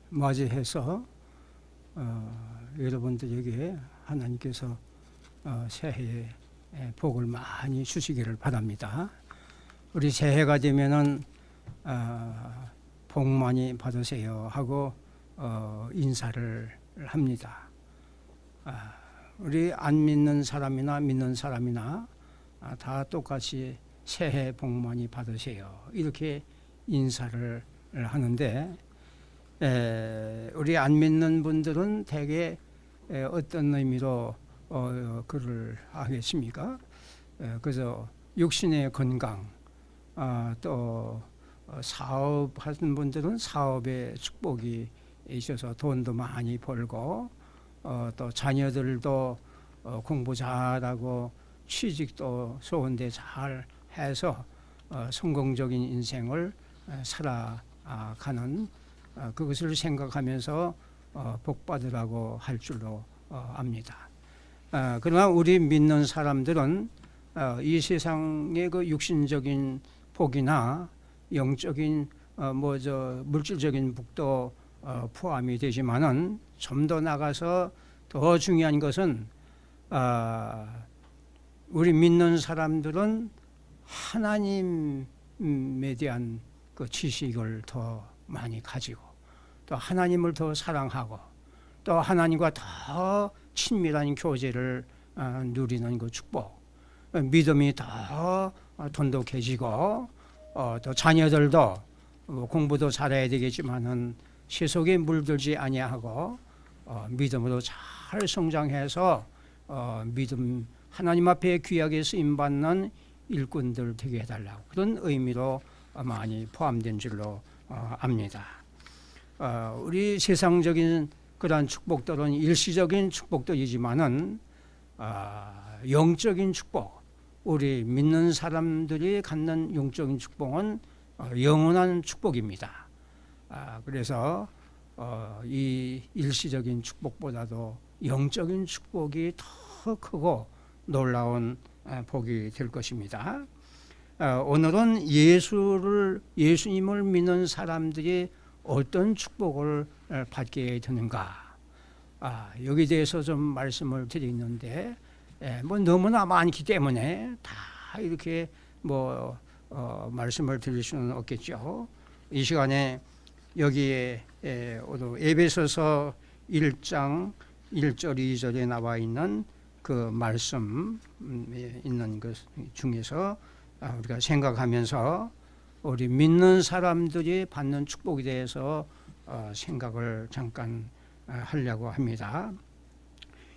맞이해서 여러분들에게 하나님께서 새해에 복을 많이 주시기를 바랍니다. 우리 새해가 되면은 복 많이 받으세요 하고 인사를 합니다. 우리 안 믿는 사람이나 믿는 사람이나 다 똑같이 새해 복 많이 받으세요 이렇게 인사를 하는데, 우리 안 믿는 분들은 대개 어떤 의미로 그를 하겠습니까? 그래서 육신의 건강, 또 사업하는 분들은 사업의 축복이 있어서 돈도 많이 벌고, 또 자녀들도 공부 잘하고 취직도 좋은데 잘 해서 성공적인 인생을 살아가는 그것을 생각하면서 복 받으라고 할 줄로 압니다. 그러나 우리 믿는 사람들은 이 세상의 그 육신적인 복이나 영적인 물질적인 복도 포함이 되지만은 좀 더 나가서 더 중요한 것은 우리 믿는 사람들은 하나님에 대한 그 지식을 더 많이 가지고, 또 하나님을 더 사랑하고, 또 하나님과 더 친밀한 교제를 누리는 그 축복, 믿음이 더 돈독해지고, 또 자녀들도 공부도 잘해야 되겠지만은 세속에 물들지 아니하고 믿음으로 잘 성장해서 믿음 하나님 앞에 귀하게 쓰임 받는 일꾼들 되게 해달라고, 그런 의미로 많이 포함된 줄로 압니다. 우리 세상적인 그러한 축복들은 일시적인 축복들이지만은 영적인 축복, 우리 믿는 사람들이 갖는 영적인 축복은 영원한 축복입니다. 그래서 이 일시적인 축복보다도 영적인 축복이 더 크고 놀라운 복이 될 것입니다. 오늘은 예수님을 믿는 사람들이 어떤 축복을 받게 되는가, 여기에 대해서 좀 말씀을 드리는데, 너무나 많기 때문에 다 이렇게 말씀을 드릴 수는 없겠죠. 이 시간에 여기에 에베소서 1장 1절 2절에 나와 있는 그 말씀에 있는 것 중에서 우리가 생각하면서 우리 믿는 사람들이 받는 축복에 대해서 생각을 잠깐 하려고 합니다.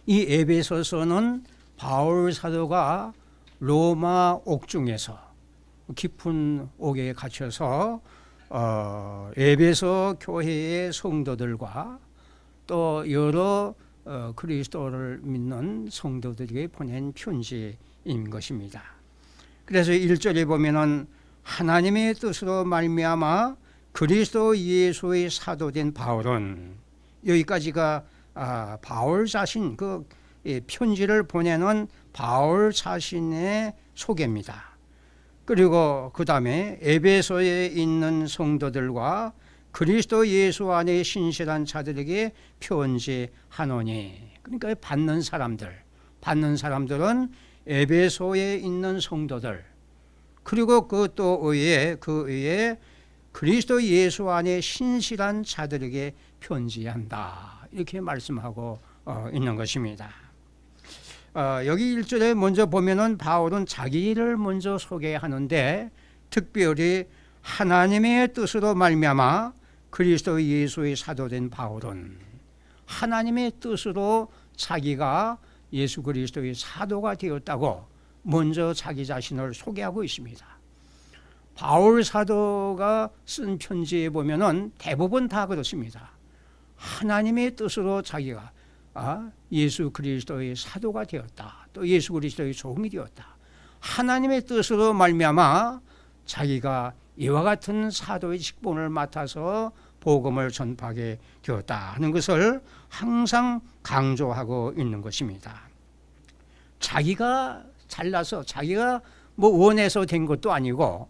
이 에베소서는 바울 사도가 로마 옥중에서 깊은 옥에 갇혀서 에베소 교회의 성도들과 또 여러 그리스도를 믿는 성도들에게 보낸 편지인 것입니다. 그래서 1절에 보면은 하나님의 뜻으로 말미암아 그리스도 예수의 사도된 바울은, 여기까지가 바울 자신, 그 편지를 보내는 바울 자신의 소개입니다. 그리고 그 다음에 에베소에 있는 성도들과 그리스도 예수 안에 신실한 자들에게 편지하노니, 그러니까 받는 사람들은 에베소에 있는 성도들, 그리고 그 외에 그리스도 예수 안에 신실한 자들에게 편지한다, 이렇게 말씀하고 있는 것입니다. 여기 1절에 먼저 보면은 바울은 자기를 먼저 소개하는데, 특별히 하나님의 뜻으로 말미암아 그리스도 예수의 사도된 바울은 하나님의 뜻으로 자기가 예수 그리스도의 사도가 되었다고 먼저 자기 자신을 소개하고 있습니다. 바울 사도가 쓴 편지에 보면은 대부분 다 그렇습니다. 하나님의 뜻으로 자기가 예수 그리스도의 사도가 되었다, 또 예수 그리스도의 종이 되었다, 하나님의 뜻으로 말미암아 자기가 이와 같은 사도의 직분을 맡아서 복음을 전파하게 되었다 하는 것을 항상 강조하고 있는 것입니다. 자기가 잘나서, 자기가 원해서 된 것도 아니고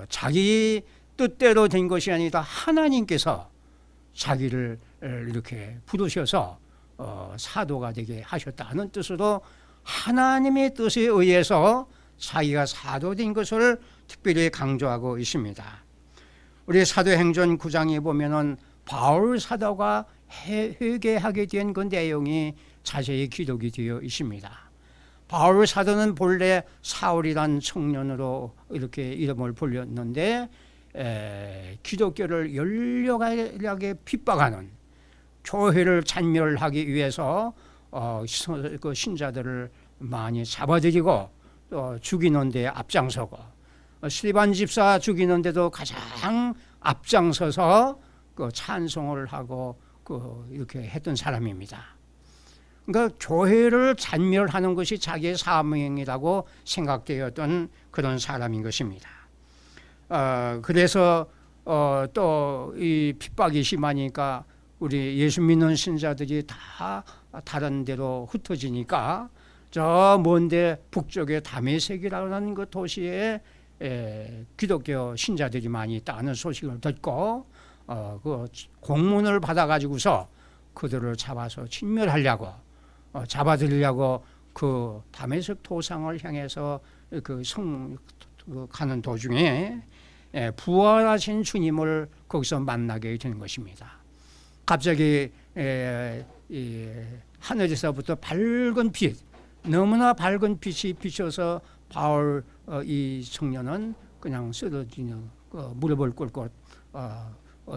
자기 뜻대로 된 것이 아니라 하나님께서 자기를 이렇게 부르셔서 사도가 되게 하셨다는 뜻으로 하나님의 뜻에 의해서 자기가 사도된 것을 특별히 강조하고 있습니다. 우리 사도행전 9장에 보면은 바울 사도가 회개하게 된 그 내용이 자세히 기록이 되어 있습니다. 바울 사도는 본래 사울이란 청년으로 이렇게 이름을 불렸는데 기독교를 열렬하게 핍박하는 교회를 잔멸하기 위해서 그 신자들을 많이 잡아들이고 또 죽이는 데 앞장서고 스데반 집사 죽이는 데도 가장 앞장서서 그 찬송을 하고 이렇게 했던 사람입니다. 그러니까 교회를 잔멸하는 것이 자기의 사명이라고 생각되었던 그런 사람인 것입니다. 그래서 또 이 핍박이 심하니까 우리 예수 믿는 신자들이 다 다른 데로 흩어지니까 저 먼데 북쪽에 다메섹이라는 그 도시에 기독교 신자들이 많이 있다는 소식을 듣고 그 공문을 받아가지고서 그들을 잡아서 진멸하려고 잡아들이려고 그 다메섹 도상을 향해서 가는 도중에 부활하신 주님을 거기서 만나게 되는 것입니다. 갑자기 하늘에서부터 밝은 빛, 너무나 밝은 빛이 비춰서 바울 이 청년은 그냥 쓰러지는 무릎을 꿇고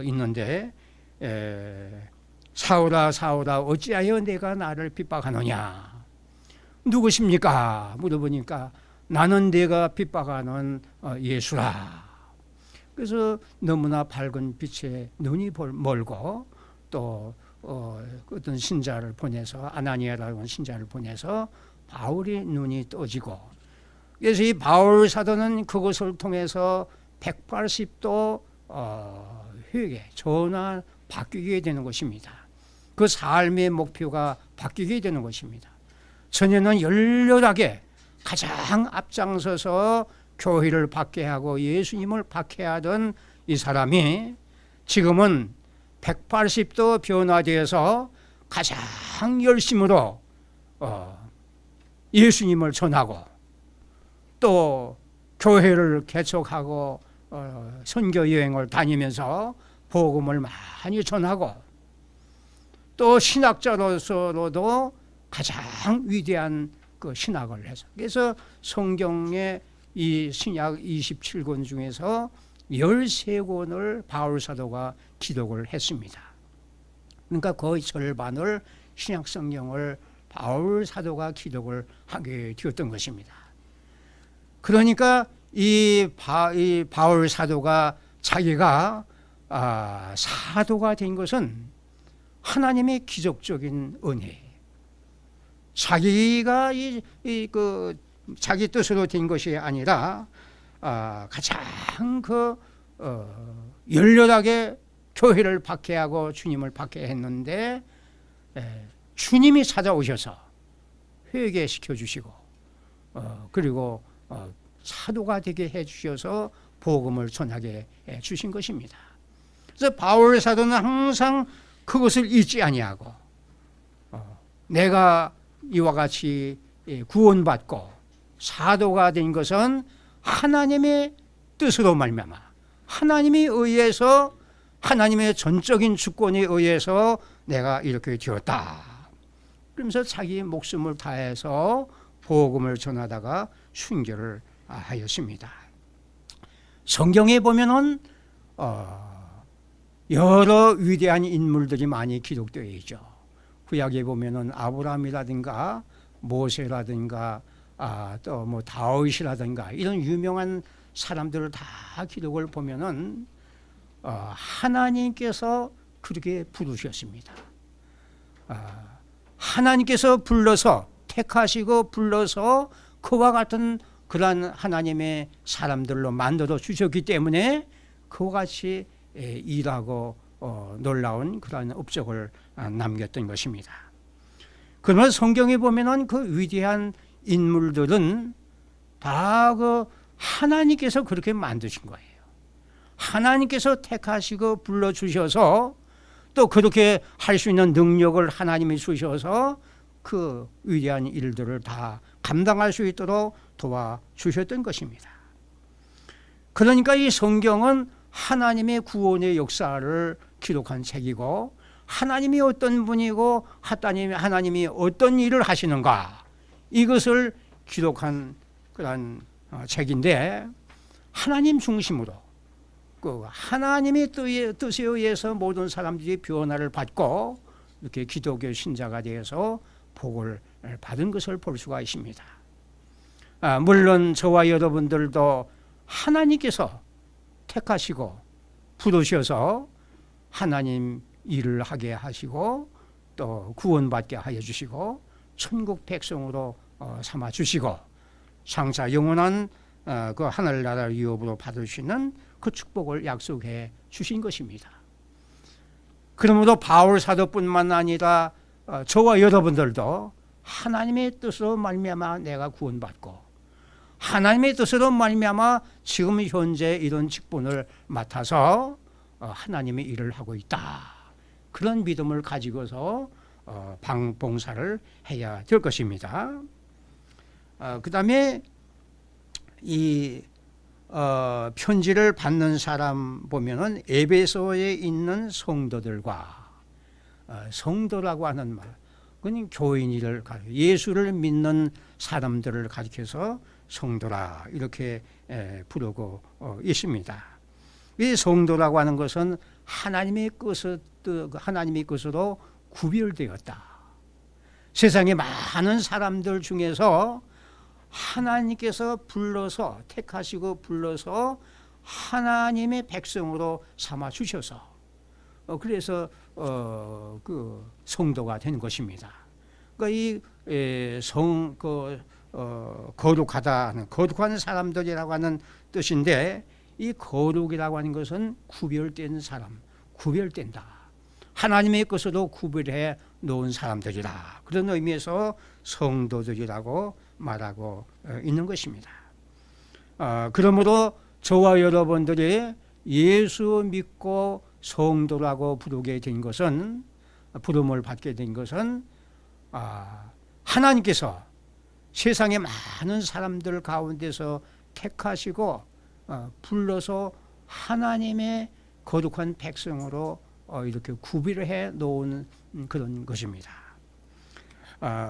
있는데 사울아 사울아 어찌하여 내가 나를 핍박하느냐, 누구십니까? 물어보니까 나는 내가 핍박하는 예수라. 그래서 너무나 밝은 빛에 눈이 멀고 또 어떤 신자를 보내서 아나니아라는 신자를 보내서 바울이 눈이 떠지고, 그래서 이 바울 사도는 그것을 통해서 180도 회개, 전환 바뀌게 되는 것입니다. 그 삶의 목표가 바뀌게 되는 것입니다. 전에는 열렬하게 가장 앞장서서 교회를 박해하고 예수님을 박해하던 이 사람이 지금은 180도 변화되어서 가장 열심으로 예수님을 전하고 또 교회를 개척하고 선교 여행을 다니면서 복음을 많이 전하고 또 신학자로서도 가장 위대한 그 신학을 해서, 그래서 성경의 이 신약 27권 중에서 13권을 바울 사도가 기록을 했습니다. 그러니까 거의 절반을 신약 성경을 바울 사도가 기록을 하게 되었던 것입니다. 그러니까 이 바울 사도가 자기가 사도가 된 것은 하나님의 기적적인 은혜, 자기가 자기 뜻으로 된 것이 아니라 가장 열렬하게 교회를 박해하고 주님을 박해했는데 주님이 찾아오셔서 회개시켜 주시고 그리고 사도가 되게 해 주셔서 복음을 전하게 해 주신 것입니다. 그래서 바울 사도는 항상 그것을 잊지 아니하고 내가 이와 같이 구원받고 사도가 된 것은 하나님의 뜻으로 말미암아 하나님에 의해서, 하나님의 전적인 주권에 의해서 내가 이렇게 되었다. 그러면서 자기 목숨을 다해서 복음을 전하다가 순교를 하였습니다. 성경에 보면은 여러 위대한 인물들이 많이 기록되어 있죠. 구약에 보면은 아브라함이라든가 모세라든가 또 뭐 다윗이라든가 이런 유명한 사람들을 다 기록을 보면은 하나님께서 그렇게 부르셨습니다. 하나님께서 불러서 택하시고 불러서 그와 같은 그러한 하나님의 사람들로 만들어 주셨기 때문에 그와 같이 일하고 놀라운 그러한 업적을 남겼던 것입니다. 그러나 성경에 보면은 그 위대한 인물들은 다 그 하나님께서 그렇게 만드신 거예요. 하나님께서 택하시고 불러주셔서 또 그렇게 할 수 있는 능력을 하나님이 주셔서 그 위대한 일들을 다 감당할 수 있도록 도와주셨던 것입니다. 그러니까 이 성경은 하나님의 구원의 역사를 기록한 책이고, 하나님이 어떤 분이고 하나님이 어떤 일을 하시는가, 이것을 기록한 그런 책인데, 하나님 중심으로 그 하나님의 뜻에 의해서 모든 사람들이 변화를 받고 이렇게 기독교 신자가 되어서 복을 받은 것을 볼 수가 있습니다. 물론 저와 여러분들도 하나님께서 택하시고 부르셔서 하나님 일을 하게 하시고 또 구원받게 하여 주시고 천국 백성으로 삼아 주시고 장차 영원한 그 하늘나라를 유업으로 받으시는 그 축복을 약속해 주신 것입니다. 그러므로 바울 사도뿐만 아니라 저와 여러분들도 하나님의 뜻으로 말미암아 내가 구원받고 하나님의 뜻으로 말미암아 지금 현재 이런 직분을 맡아서 하나님의 일을 하고 있다, 그런 믿음을 가지고서 봉사를 해야 될 것입니다. 그 다음에 이 편지를 받는 사람 보면은 에베소에 있는 성도들과, 성도라고 하는 말, 그건 교인을 예수를 믿는 사람들을 가리켜서 성도라 이렇게 부르고 있습니다. 이 성도라고 하는 것은 하나님의 것으로 구별되었다. 세상에 많은 사람들 중에서 하나님께서 불러서 택하시고 불러서 하나님의 백성으로 삼아 주셔서 그래서 그 성도가 된 것입니다. 그러니까 거룩하다는, 거룩한 사람들이라고 하는 뜻인데, 이 거룩이라고 하는 것은 구별된 사람, 구별된다, 하나님의 것으로 구별해 놓은 사람들이다, 그런 의미에서 성도들이라고 말하고 있는 것입니다. 그러므로 저와 여러분들이 예수 믿고 성도라고 부름을 받게 된 것은 하나님께서 세상의 많은 사람들 가운데서 택하시고 불러서 하나님의 거룩한 백성으로 이렇게 구별해 놓은 그런 것입니다.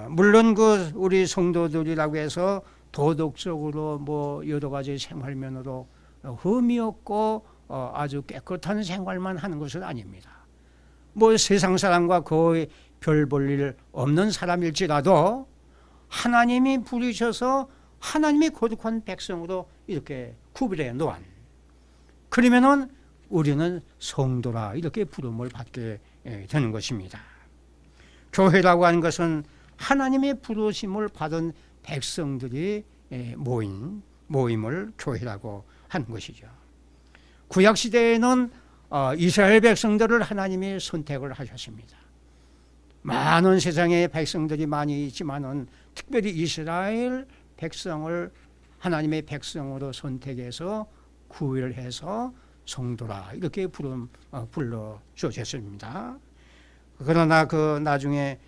물론 우리 성도들이라고 해서 도덕적으로 여러 가지 생활면으로 흠이 없고 아주 깨끗한 생활만 하는 것은 아닙니다. 세상 사람과 거의 별 볼 일 없는 사람일지라도 하나님이 부르셔서 하나님의 거룩한 백성으로 이렇게 구별해 놓은, 그러면은 우리는 성도라 이렇게 부름을 받게 되는 것입니다. 교회라고 하는 것은 하나님의 부르심을 받은 백성들이 모임을 교회라고 하는 것이죠. 구약시대에는 이스라엘 백성들을 하나님이 선택을 하셨습니다. 많은 세상의 백성들이 많이 있지만은 특별히 이스라엘 백성을 하나님의 백성으로 선택해서 구별해서 성도라 이렇게 불러주셨습니다. 그러나 나중에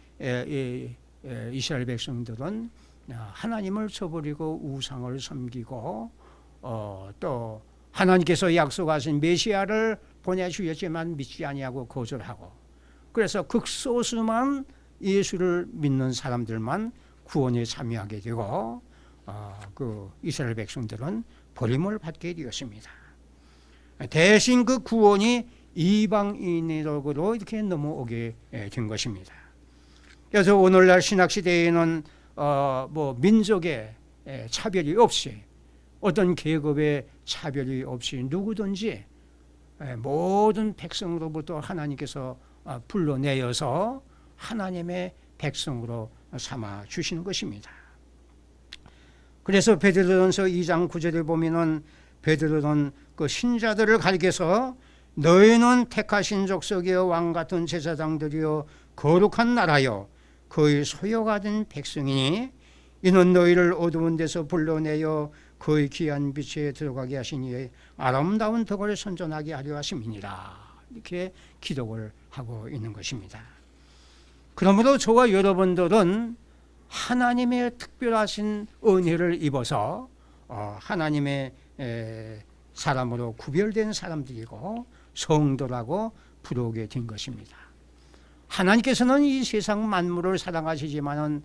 이스라엘 백성들은 하나님을 저버리고 우상을 섬기고 또 하나님께서 약속하신 메시아를 보내주셨지만 믿지 아니하고 거절하고, 그래서 극소수만 예수를 믿는 사람들만 구원에 참여하게 되고 그 이스라엘 백성들은 버림을 받게 되었습니다. 대신 그 구원이 이방인으로 이렇게 넘어오게 된 것입니다. 그래서 오늘날 신학시대에는 민족의 차별이 없이, 어떤 계급의 차별이 없이 누구든지 모든 백성으로부터 하나님께서 불러내어서 하나님의 백성으로 삼아 주시는 것입니다. 그래서 베드로전서 2장 9절에 보면은 베드로는 그 신자들을 가리켜서 너희는 택하신 족속이여 왕 같은 제사장들이여 거룩한 나라여 그의 소유가 된 백성이니 이는 너희를 어두운 데서 불러내어 그의 귀한 빛에 들어가게 하시니 아름다운 덕을 선전하게 하려 하심이니라 이렇게 기록을 하고 있는 것입니다. 그러므로 저와 여러분들은 하나님의 특별하신 은혜를 입어서 하나님의 사람으로 구별된 사람들이고 성도라고 부르게 된 것입니다. 하나님께서는 이 세상 만물을 사랑하시지만은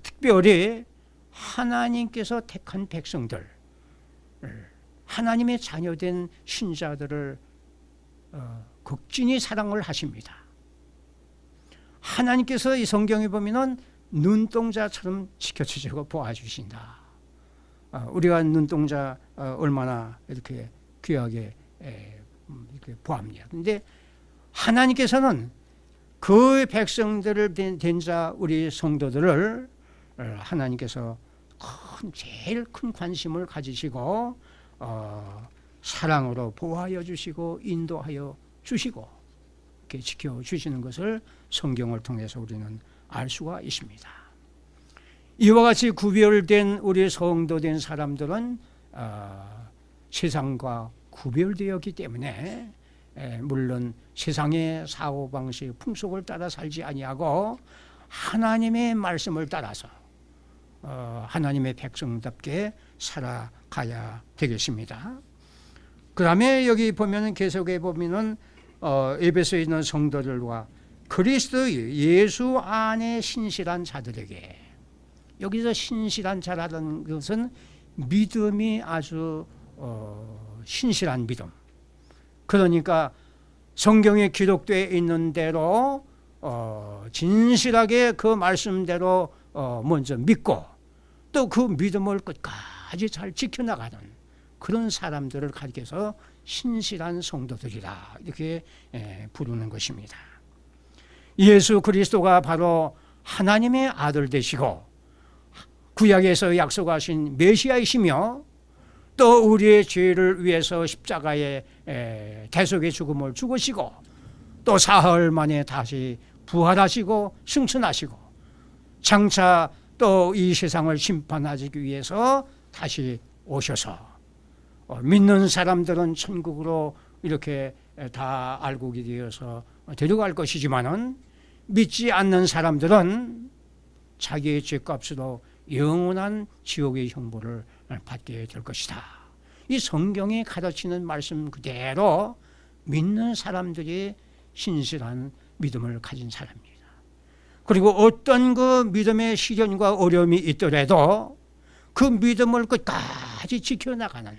특별히 하나님께서 택한 백성들, 하나님의 자녀된 신자들을 극진히 사랑을 하십니다. 하나님께서 이 성경에 보면은 눈동자처럼 지켜주시고 보아주신다. 우리가 눈동자 얼마나 이렇게 귀하게 이렇게 보합니다. 그런데 하나님께서는 그 백성들을 된 자 우리 성도들을 하나님께서 제일 큰 관심을 가지시고 사랑으로 보호하여 주시고 인도하여 주시고 이렇게 지켜주시는 것을 성경을 통해서 우리는 알 수가 있습니다. 이와 같이 구별된 우리 성도된 사람들은 세상과 구별되었기 때문에 물론 세상의 사고방식 풍속을 따라 살지 아니하고 하나님의 말씀을 따라서 하나님의 백성답게 살아가야 되겠습니다. 그 다음에 여기 보면 계속해 보면은 에베소에 있는 성도들과 그리스도 예수 안에 신실한 자들에게, 여기서 신실한 자라는 것은 믿음이 아주 신실한 믿음. 그러니까 성경에 기록되어 있는 대로 진실하게 그 말씀대로 먼저 믿고 또 그 믿음을 끝까지 잘 지켜나가는 그런 사람들을 가리켜서 신실한 성도들이라 이렇게 부르는 것입니다. 예수 그리스도가 바로 하나님의 아들 되시고 구약에서 약속하신 메시아이시며 또 우리의 죄를 위해서 십자가에 대속의 죽음을 죽으시고 또 사흘 만에 다시 부활하시고 승천하시고 장차 또 이 세상을 심판하시기 위해서 다시 오셔서 믿는 사람들은 천국으로 이렇게 다 알고 되어서 데려갈 것이지만은 믿지 않는 사람들은 자기의 죄값으로 영원한 지옥의 형벌을 받게 될 것이다. 이 성경이 가르치는 말씀 그대로 믿는 사람들이 신실한 믿음을 가진 사람입니다. 그리고 어떤 그 믿음의 시련과 어려움이 있더라도 그 믿음을 끝까지 지켜나가는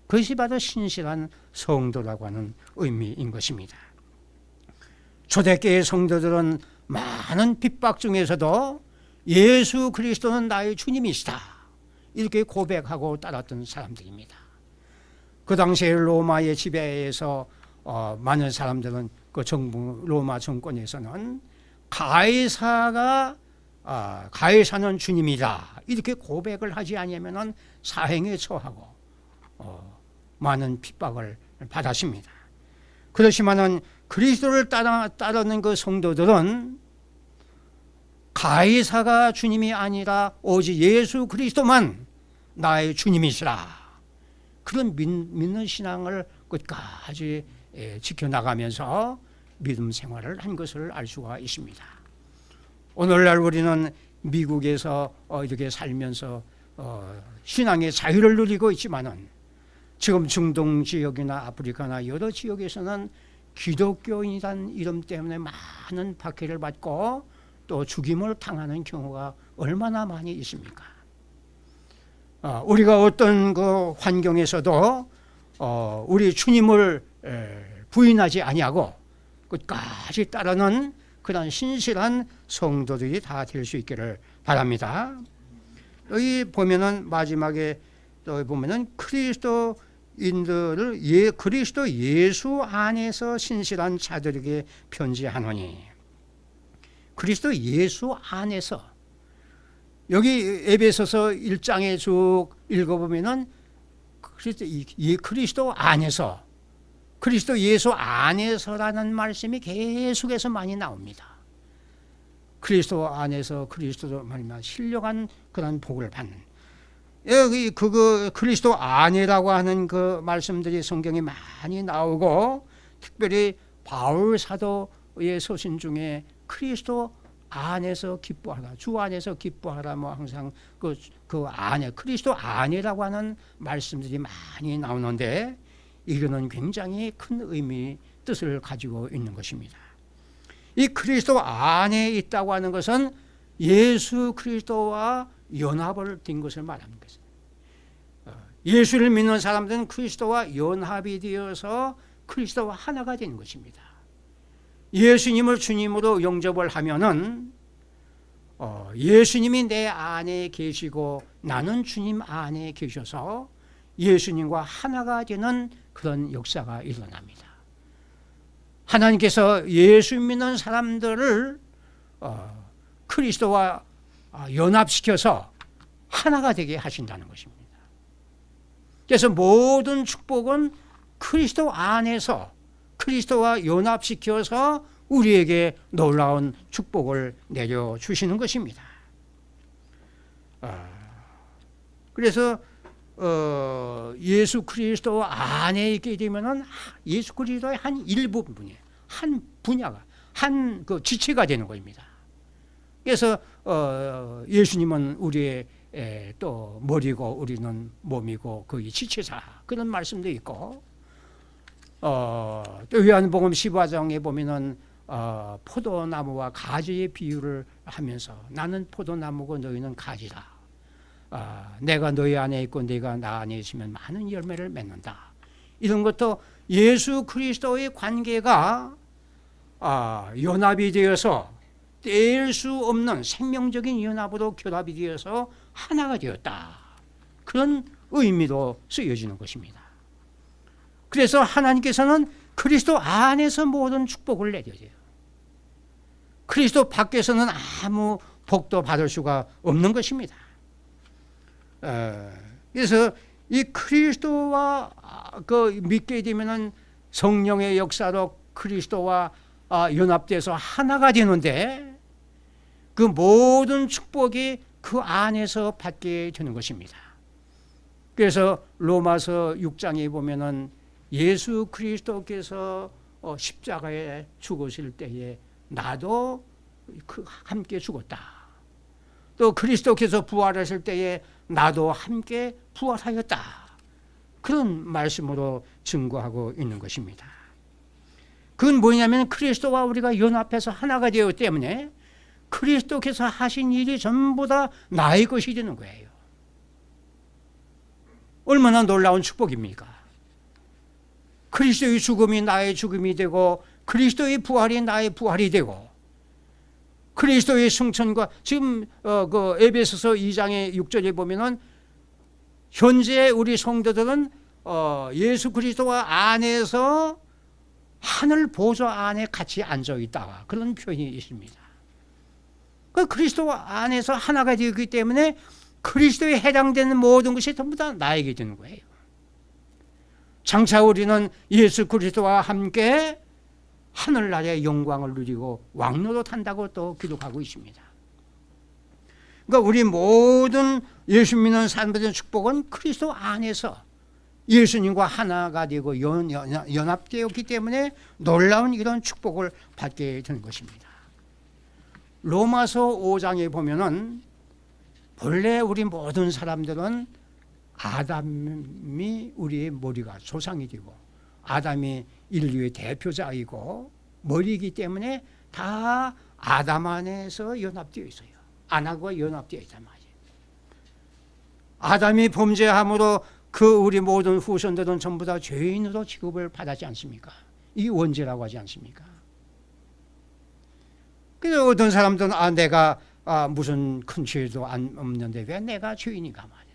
그것이 바로 신실한 성도라고 하는 의미인 것입니다. 초대교회 성도들은 많은 핍박 중에서도 예수 그리스도는 나의 주님이시다 이렇게 고백하고 따랐던 사람들입니다. 그 당시에 로마의 지배에서 많은 사람들은 그 정부 로마 정권에서는 가이사는 주님이다 이렇게 고백을 하지 않으면 사형에 처하고 많은 핍박을 받았습니다. 그렇지만은 그리스도를 따르는 그 성도들은 가이사가 주님이 아니라 오직 예수 그리스도만 나의 주님이시라 그런 믿는 신앙을 끝까지 지켜나가면서 믿음 생활을 한 것을 알 수가 있습니다. 오늘날 우리는 미국에서 이렇게 살면서 신앙의 자유를 누리고 있지만은 지금 중동 지역이나 아프리카나 여러 지역에서는 기독교인이라는 이름 때문에 많은 박해를 받고 또 죽임을 당하는 경우가 얼마나 많이 있습니까? 우리가 어떤 그 환경에서도 우리 주님을 부인하지 아니하고 끝까지 따르는 그런 신실한 성도들이 다 될 수 있기를 바랍니다. 여기 보면은 마지막에 또 보면은 그리스도인들을 그리스도 예수 안에서 신실한 자들에게 편지하노니 그리스도 예수 안에서 여기 에베소서 1장에 쭉 읽어보면은 그리스도 안에서 그리스도 예수 안에서라는 말씀이 계속해서 많이 나옵니다. 그리스도 안에서 그리스도로 말미암아 신령한 그런 복을 받는 여기 그리스도 안이라고 하는 그 말씀들이 성경에 많이 나오고 특별히 바울 사도의 서신 중에 그리스도 안에서 기뻐하라, 주 안에서 기뻐하라, 뭐 항상 그 안에, 그리스도 안이라고 하는 말씀들이 많이 나오는데, 이거는 굉장히 큰 의미, 뜻을 가지고 있는 것입니다. 이 그리스도 안에 있다고 하는 것은 예수 그리스도와 연합을 된 것을 말하는 것입니다. 예수를 믿는 사람들은 그리스도와 연합이 되어서 그리스도와 하나가 되는 것입니다. 예수님을 주님으로 영접을 하면은 예수님이 내 안에 계시고 나는 주님 안에 계셔서 예수님과 하나가 되는 그런 역사가 일어납니다. 하나님께서 예수 믿는 사람들을 그리스도와 연합시켜서 하나가 되게 하신다는 것입니다. 그래서 모든 축복은 그리스도 안에서 그리스도와 연합시켜서 우리에게 놀라운 축복을 내려주시는 것입니다. 그래서 예수 그리스도 안에 있게 되면은 예수 그리스도의 한 일부분이, 한 분야가, 한 그 지체가 되는 것입니다. 그래서 예수님은 우리의 또 머리고 우리는 몸이고 거기 지체자, 그런 말씀도 있고, 또 요한복음 15장에 보면은 포도나무와 가지의 비유를 하면서 나는 포도나무고 너희는 가지라. 내가 너희 안에 있고 네가 나 안에 있으면 많은 열매를 맺는다. 이런 것도 예수 그리스도의 관계가 연합이 되어서 뗄 수 없는 생명적인 연합으로 결합이 되어서 하나가 되었다. 그런 의미로 쓰여지는 것입니다. 그래서 하나님께서는 그리스도 안에서 모든 축복을 내려줘요. 그리스도 밖에서는 아무 복도 받을 수가 없는 것입니다. 그래서 이 그리스도와 믿게 되면은 성령의 역사로 그리스도와 연합돼서 하나가 되는데, 그 모든 축복이 그 안에서 받게 되는 것입니다. 그래서 로마서 6장에 보면은 예수 그리스도께서 십자가에 죽으실 때에 나도 함께 죽었다. 또 그리스도께서 부활하실 때에 나도 함께 부활하였다. 그런 말씀으로 증거하고 있는 것입니다. 그건 뭐냐면 그리스도와 우리가 연합해서 하나가 되었기 때문에 그리스도께서 하신 일이 전부 다 나의 것이 되는 거예요. 얼마나 놀라운 축복입니까? 그리스도의 죽음이 나의 죽음이 되고 그리스도의 부활이 나의 부활이 되고 그리스도의 승천과 지금 그 에베소서 2장의 6절에 보면은 현재 우리 성도들은 예수 그리스도와 안에서 하늘 보좌 안에 같이 앉아 있다. 그런 표현이 있습니다. 그 그리스도 안에서 하나가 되기 때문에 그리스도에 해당되는 모든 것이 전부 다 나에게 되는 거예요. 장차 우리는 예수 그리스도와 함께 하늘나라의 영광을 누리고 왕노로 탄다고 또 기록하고 있습니다. 그러니까 우리 모든 예수 믿는 사람들의 축복은 그리스도 안에서 예수님과 하나가 되고 연합되었기 때문에 놀라운 이런 축복을 받게 되는 것입니다. 로마서 5장에 보면은 본래 우리 모든 사람들은 아담이 우리의 머리가 조상이 되고 아담이 인류의 대표자이고 머리이기 때문에 다 아담 안에서 연합되어 있어요. 아나와 연합되어 있단 말이에요. 아담이 범죄함으로 그 우리 모든 후손들은 전부 다 죄인으로 취급을 받았지 않습니까? 이 원죄라고 하지 않습니까? 그래서 어떤 사람들은 내가 무슨 큰 죄도 없는데 왜 내가 죄인인가 말이에요.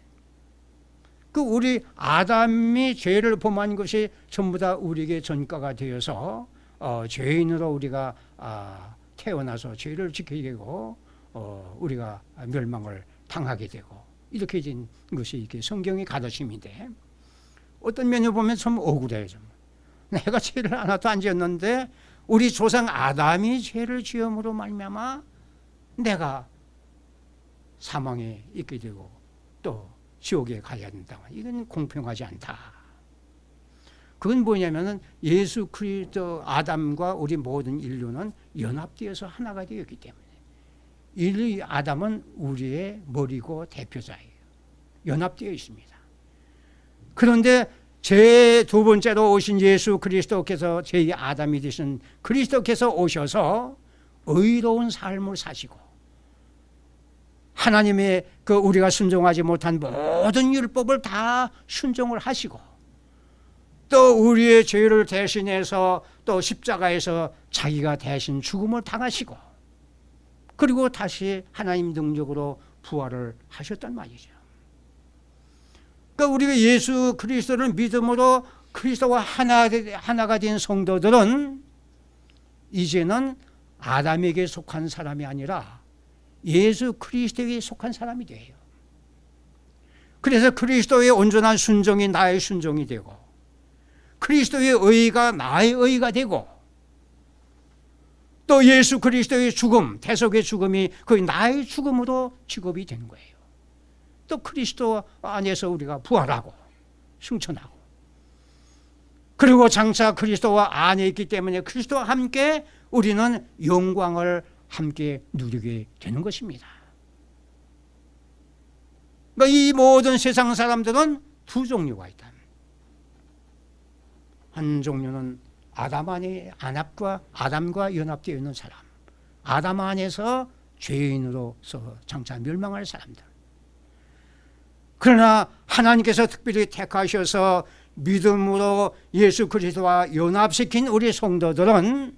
그 우리 아담이 죄를 범한 것이 전부 다 우리에게 전가가 되어서 죄인으로 우리가 태어나서 죄를 지게 되고 우리가 멸망을 당하게 되고 이렇게 된 것이 이게 성경의 가르침인데, 어떤 면을 보면 좀 억울해요. 좀. 내가 죄를 하나도 안 지었는데 우리 조상 아담이 죄를 지음으로 말미암아 내가 사망에 있게 되고 또 지옥에 가야 된다. 이건 공평하지 않다. 그건 뭐냐면은 예수 그리스도 아담과 우리 모든 인류는 연합되어서 하나가 되었기 때문에 인류 아담은 우리의 머리고 대표자예요. 연합되어 있습니다. 그런데 제 두 번째로 오신 예수 그리스도께서 제 아담이 되신 그리스도께서 오셔서 의로운 삶을 사시고 하나님의 그 우리가 순종하지 못한 모든 율법을 다 순종을 하시고 또 우리의 죄를 대신해서 또 십자가에서 자기가 대신 죽음을 당하시고 그리고 다시 하나님 능력으로 부활을 하셨단 말이죠. 그러니까 우리가 예수 그리스도를 믿음으로 그리스도와 하나가 된 성도들은 이제는 아담에게 속한 사람이 아니라 예수 그리스도에게 속한 사람이 돼요. 그래서 그리스도의 온전한 순종이 나의 순종이 되고 그리스도의 의가 나의 의가 되고 또 예수 그리스도의 죽음, 대속의 죽음이 거의 나의 죽음으로 직업이 되는 거예요. 또 그리스도 안에서 우리가 부활하고 승천하고 그리고 장차 그리스도와 안에 있기 때문에 그리스도와 함께 우리는 영광을 함께 누리게 되는 것입니다. 그러니까 이 모든 세상 사람들은 두 종류가 있다. 한 종류는 아담과 연합되어 있는 사람, 아담 안에서 죄인으로서 장차 멸망할 사람들. 그러나 하나님께서 특별히 택하셔서 믿음으로 예수 그리스도와 연합시킨 우리 성도들은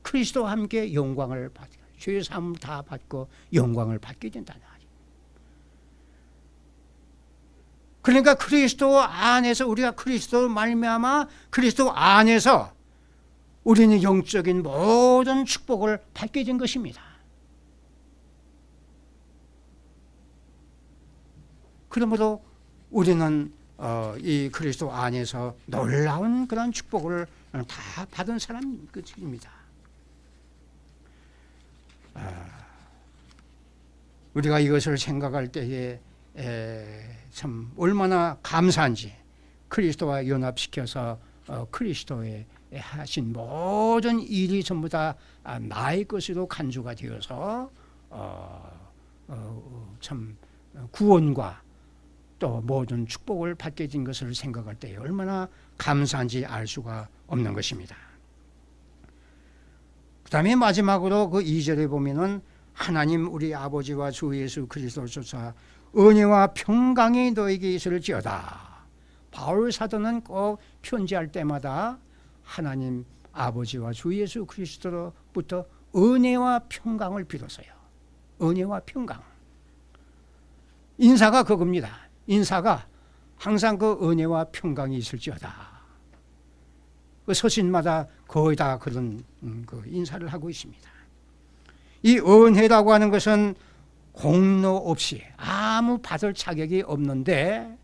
그리스도와 함께 영광을 받고 죄의 사함을 다 받고 영광을 받게 된다는 말이에요. 그러니까 그리스도 안에서 우리가 그리스도 말미암아 그리스도 안에서 우리는 영적인 모든 축복을 받게 된 것입니다. 그러므로 우리는 이 그리스도 안에서 놀라운 그런 축복을 다 받은 사람입니다. 우리가 이것을 생각할 때에 참 얼마나 감사한지 그리스도와 연합시켜서 그리스도의 하신 모든 일이 전부 다 나의 것으로 간주가 되어서 참 구원과 또 모든 축복을 받게 된 것을 생각할 때 얼마나 감사한지 알 수가 없는 것입니다. 그 다음에 마지막으로 그 2절에 보면은 하나님 우리 아버지와 주 예수 그리스도조차 은혜와 평강이 너에게 있을지어다. 바울 사도는 꼭 편지할 때마다 하나님 아버지와 주 예수 그리스도로부터 은혜와 평강을 빌었어요. 은혜와 평강. 인사가 그겁니다. 인사가 항상 그 은혜와 평강이 있을지어다. 그 서신마다 거의 다 그런 그 인사를 하고 있습니다. 이 은혜라고 하는 것은 공로 없이 아무 받을 자격이 없는데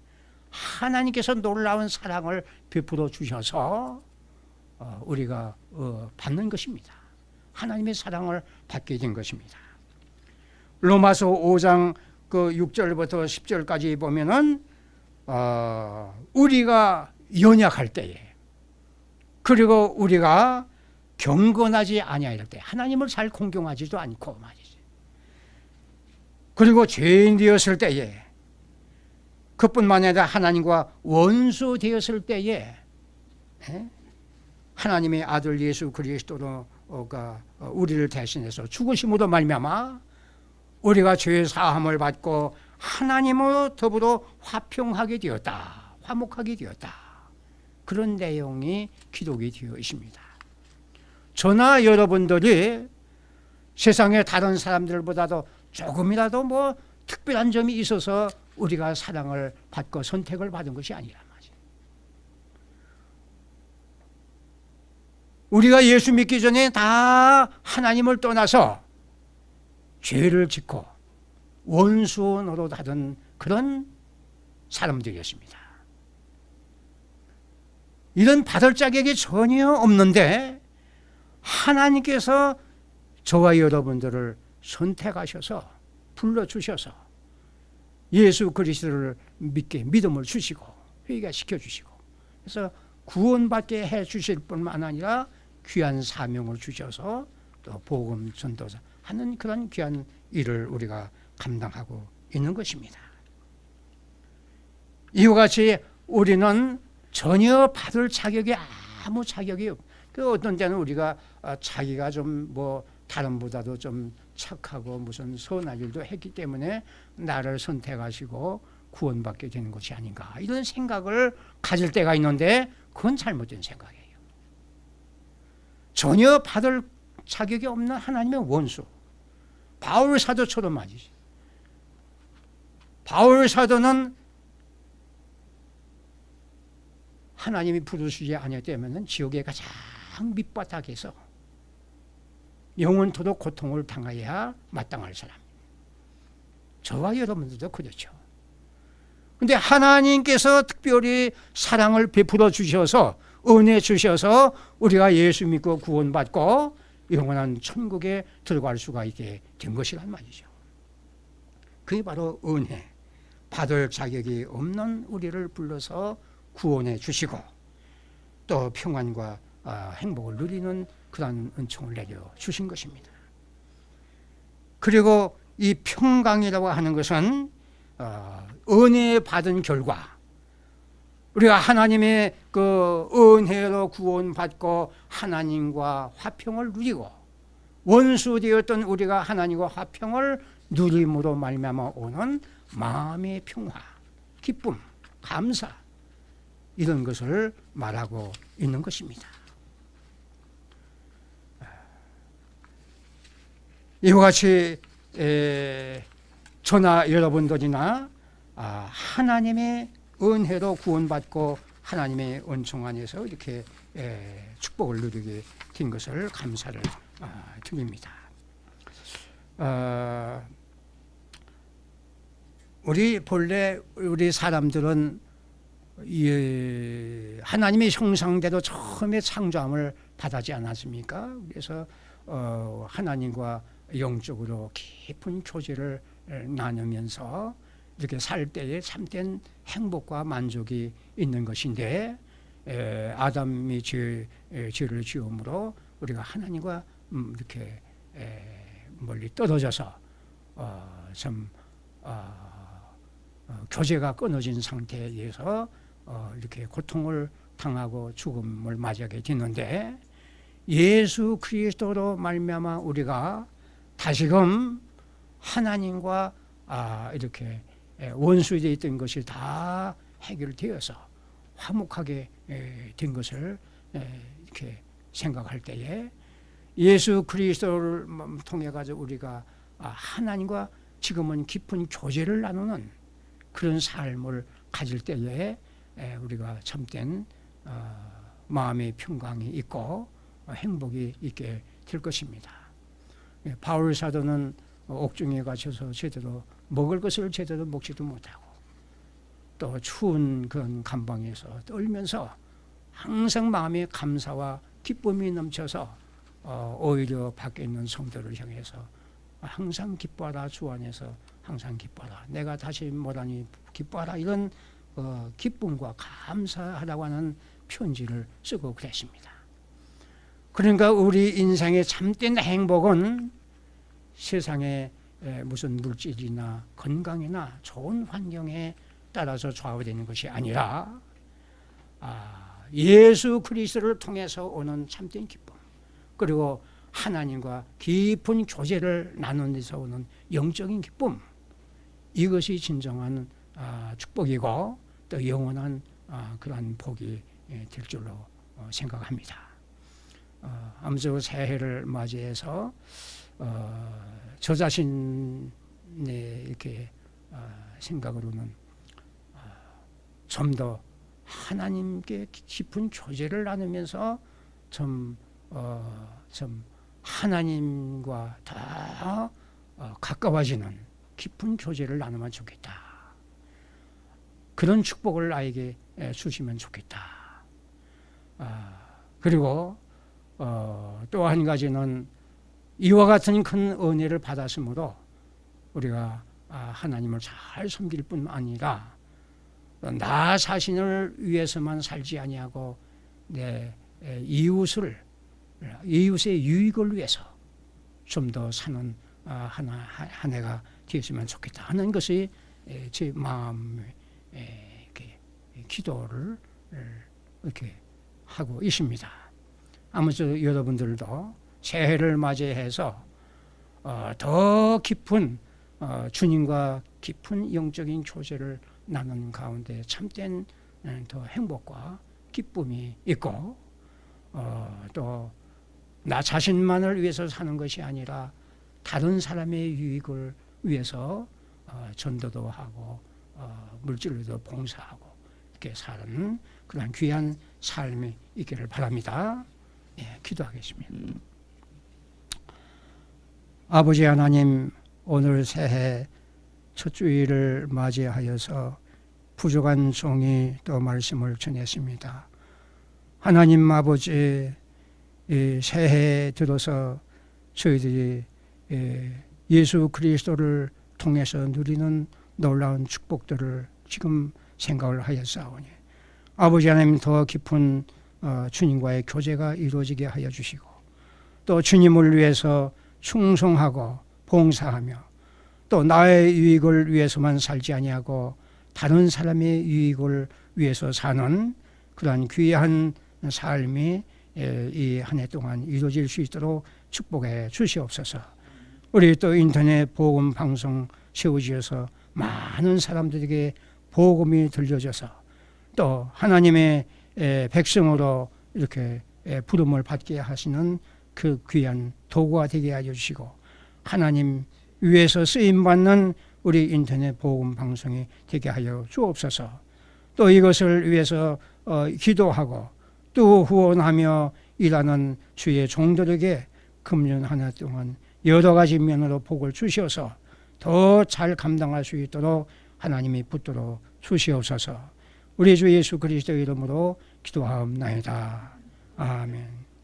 하나님께서 놀라운 사랑을 베풀어 주셔서 우리가 받는 것입니다. 하나님의 사랑을 받게 된 것입니다. 로마서 5장 그 6절부터 10절까지 보면은 우리가 연약할 때에 그리고 우리가 경건하지 아니할 때 하나님을 잘 공경하지도 않고 말이지. 그리고 죄인 되었을 때에 그뿐만 아니라 하나님과 원수 되었을 때에 하나님의 아들 예수 그리스도가 우리를 대신해서 죽으심으로 말미암아 우리가 죄의 사함을 받고 하나님으로 더불어 화평하게 되었다. 화목하게 되었다. 그런 내용이 기록이 되어 있습니다. 저나 여러분들이 세상의 다른 사람들보다도 조금이라도 뭐 특별한 점이 있어서 우리가 사랑을 받고 선택을 받은 것이 아니란 말이에요. 우리가 예수 믿기 전에 다 하나님을 떠나서 죄를 짓고 원수 노릇하던 그런 사람들이었습니다. 이런 받을 자격이 전혀 없는데 하나님께서 저와 여러분들을 선택하셔서 불러주셔서 예수 그리스도를 믿게 믿음을 주시고 회개시켜 주시고 그래서 구원받게 해 주실 뿐만 아니라 귀한 사명을 주셔서 또 복음 전도자 하는 그런 귀한 일을 우리가 감당하고 있는 것입니다. 이와 같이 우리는 전혀 받을 자격이 아무 자격이 없고, 그 어떤 때는 우리가 자기가 좀 뭐 다른보다도 좀 착하고 무슨 선한 일도 했기 때문에 나를 선택하시고 구원받게 되는 것이 아닌가, 이런 생각을 가질 때가 있는데 그건 잘못된 생각이에요. 전혀 받을 자격이 없는 하나님의 원수, 바울 사도처럼 말이지. 바울 사도는 하나님이 부르시지 아니었다면 지옥의 가장 밑바닥에서 영원토록 고통을 당해야 마땅할 사람. 저와 여러분들도 그렇죠. 근데 하나님께서 특별히 사랑을 베풀어 주셔서, 은혜 주셔서 우리가 예수 믿고 구원받고 영원한 천국에 들어갈 수가 있게 된 것이란 말이죠. 그게 바로 은혜. 받을 자격이 없는 우리를 불러서 구원해 주시고 또 평안과 행복을 누리는 그런 은총을 내려 주신 것입니다. 그리고 이 평강이라고 하는 것은 은혜 받은 결과, 우리가 하나님의 그 은혜로 구원받고 하나님과 화평을 누리고 원수되었던 우리가 하나님과 화평을 누림으로 말미암아 오는 마음의 평화, 기쁨, 감사, 이런 것을 말하고 있는 것입니다. 이와 같이 저나 여러분들이나 하나님의 은혜로 구원받고 하나님의 은총 안에서 이렇게 축복을 누리게 된 것을 감사를 드립니다. 본래 우리 사람들은 하나님의 형상대로 처음에 창조함을 받았지 않았습니까? 그래서 하나님과 영적으로 깊은 교제를 나누면서 이렇게 살 때에 참된 행복과 만족이 있는 것인데, 아담이 죄를 지음으로 우리가 하나님과 이렇게 멀리 떨어져서 교제가 끊어진 상태에서 이렇게 고통을 당하고 죽음을 맞이하게 됐는데, 예수 그리스도로 말미암아 우리가 다시금 하나님과 이렇게 원수되어 있던 것이 다 해결되어서 화목하게 된 것을 이렇게 생각할 때에, 예수 그리스도를 통해 가지고 우리가 하나님과 지금은 깊은 교제를 나누는 그런 삶을 가질 때에 우리가 참된 마음의 평강이 있고 행복이 있게 될 것입니다. 바울 사도는 옥중에 갇혀서 제대로 먹을 것을 제대로 먹지도 못하고 또 추운 그런 감방에서 떨면서 항상 마음에 감사와 기쁨이 넘쳐서 오히려 밖에 있는 성도를 향해서 항상 기뻐하라, 주 안에서 항상 기뻐하라, 내가 다시 뭐라니 기뻐하라, 이런 기쁨과 감사하라고 하는 편지를 쓰고 그랬습니다. 그러니까 우리 인생의 참된 행복은 세상의 무슨 물질이나 건강이나 좋은 환경에 따라서 좌우되는 것이 아니라 예수 그리스도를 통해서 오는 참된 기쁨, 그리고 하나님과 깊은 교제를 나누는 데서 오는 영적인 기쁨, 이것이 진정한 축복이고 또 영원한 그러한 복이 될 줄로 생각합니다. 아무쪼록 새해를 맞이해서 저 자신의 이렇게 생각으로는 좀 더 하나님께 깊은 교제를 나누면서 좀 하나님과 더 가까워지는 깊은 교제를 나누면 좋겠다. 그런 축복을 나에게 주시면 좋겠다. 그리고 또 한 가지는 이와 같은 큰 은혜를 받았으므로 우리가 하나님을 잘 섬길 뿐 아니라 나 자신을 위해서만 살지 아니하고 내 이웃의 유익을 위해서 좀 더 사는 한 해가 되었으면 좋겠다 하는 것이 제 마음의 기도를 이렇게 하고 있습니다. 아무쪼록 여러분들도 새해를 맞이해서 더 깊은 주님과 깊은 영적인 교제를 나누는 가운데 참된 더 행복과 기쁨이 있고 또 나 자신만을 위해서 사는 것이 아니라 다른 사람의 유익을 위해서 전도도 하고 물질로도 봉사하고 이렇게 사는 그런 귀한 삶이 있기를 바랍니다. 예, 기도하겠습니다. 아버지 하나님, 오늘 새해 첫 주일을 맞이하여서 부족한 종이 또 말씀을 전했습니다. 하나님 아버지, 이 새해에 들어서 저희들이 예수 그리스도를 통해서 누리는 놀라운 축복들을 지금 생각을 하였사오니 아버지 하나님 더 깊은 주님과의 교제가 이루어지게 하여 주시고 또 주님을 위해서 충성하고 봉사하며 또 나의 유익을 위해서만 살지 아니하고 다른 사람의 유익을 위해서 사는 그러한 귀한 삶이 이 한 해 동안 이루어질 수 있도록 축복해 주시옵소서. 우리 또 인터넷 복음 방송 세워지어서 많은 사람들에게 복음이 들려져서 또 하나님의 백성으로 이렇게 부름을 받게 하시는 그 귀한 도구가 되게 하여 주시고 하나님 위에서 쓰임받는 우리 인터넷 복음 방송이 되게 하여 주옵소서. 또 이것을 위해서 기도하고 또 후원하며 일하는 주의 종들에게 금년 한 해 동안 여러 가지 면으로 복을 주시어서 더 잘 감당할 수 있도록 하나님이 붙들어 주시옵소서. 우리 주 예수 그리스도의 이름으로 기도하옵나이다. 아멘.